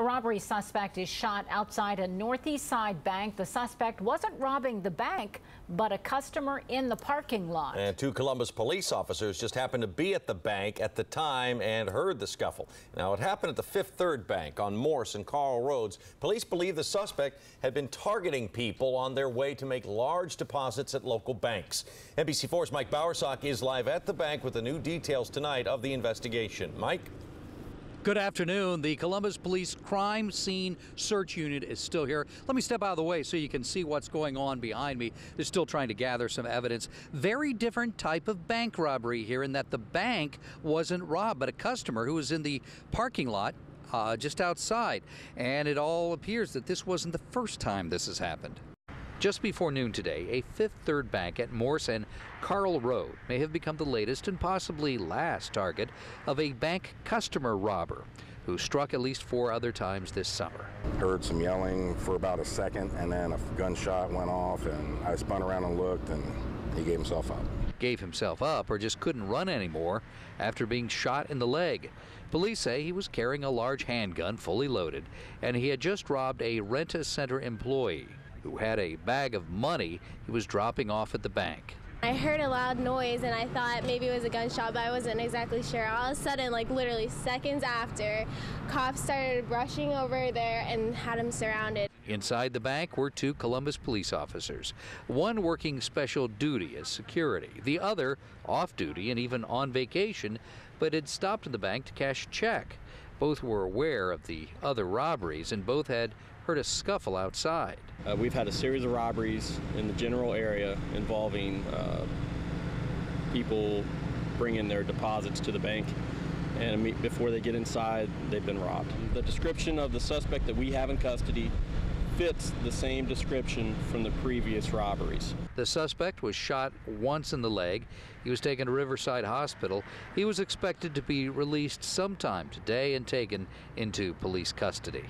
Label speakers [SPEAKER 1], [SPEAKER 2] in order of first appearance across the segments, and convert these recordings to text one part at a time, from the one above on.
[SPEAKER 1] robbery suspect is shot outside a Northeast Side bank. The suspect wasn't robbing the bank, but a customer in the parking lot.
[SPEAKER 2] And two Columbus police officers just happened to be at the bank at the time and heard the scuffle. Now, it happened at the Fifth Third Bank on Morse and Karl Roads. Police believe the suspect had been targeting people on their way to make large deposits at local banks. NBC4's Mike Bowersock is live at the bank with the new details tonight of the investigation. Mike?
[SPEAKER 3] Good afternoon. The Columbus Police Crime Scene Search Unit is still here. Let me step out of the way so you can see what's going on behind me. They're still trying to gather some evidence. Very different type of bank robbery here in that the bank wasn't robbed, but a customer who was in the parking lot just outside. And it all appears that this wasn't the first time this has happened. Just before noon today, a Fifth Third Bank at Morse and Karl Road may have become the latest and possibly last target of a bank customer robber who struck at least 4 other times this summer.
[SPEAKER 4] Heard some yelling for about a second, and then a gunshot went off, and I spun around and looked, and he gave himself up.
[SPEAKER 3] Gave himself up or just couldn't run anymore after being shot in the leg. Police say he was carrying a large handgun fully loaded, and he had just robbed a rent-a-center employee who had a bag of money he was dropping off at the bank.
[SPEAKER 5] I heard a loud noise and I thought maybe it was a gunshot, but I wasn't exactly sure. All of a sudden, like literally seconds after, cops started rushing over there and had him surrounded.
[SPEAKER 3] Inside the bank were 2 Columbus police officers, one working special duty as security, the other off duty and even on vacation, but had stopped at the bank to cash a check. Both were aware of the other robberies and both had heard a scuffle outside.
[SPEAKER 6] We've had a series of robberies in the general area involving people bringing their deposits to the bank, and before they get inside, they've been robbed. The description of the suspect that we have in custody fits the same description from the previous robberies.
[SPEAKER 3] The suspect was shot once in the leg. He was taken to Riverside Hospital. He was expected to be released sometime today and taken into police custody.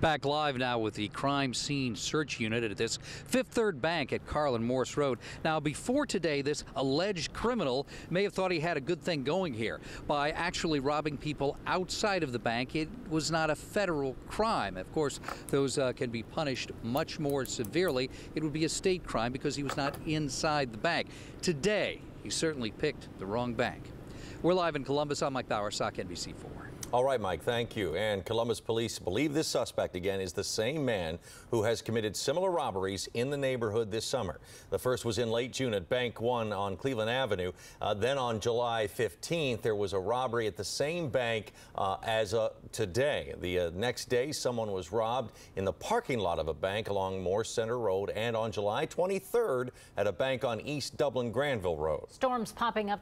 [SPEAKER 3] Back live now with the Crime Scene Search Unit at this Fifth Third Bank at Karl and Morse Road. Now, before today, this alleged criminal may have thought he had a good thing going here by actually robbing people outside of the bank. It was not a federal crime. Of course, those can be punished much more severely. It would be a state crime because he was not inside the bank. Today, he certainly picked the wrong bank. We're live in Columbus. I'm Mike Bowersock, NBC4.
[SPEAKER 2] All right, Mike, thank you. And Columbus police believe this suspect, again, is the same man who has committed similar robberies in the neighborhood this summer. The first was in late June at Bank 1 on Cleveland Avenue. Then on July 15th, there was a robbery at the same bank as today. The next day, someone was robbed in the parking lot of a bank along Morse Center Road, and on July 23rd at a bank on East Dublin Granville Road.
[SPEAKER 1] Storms popping up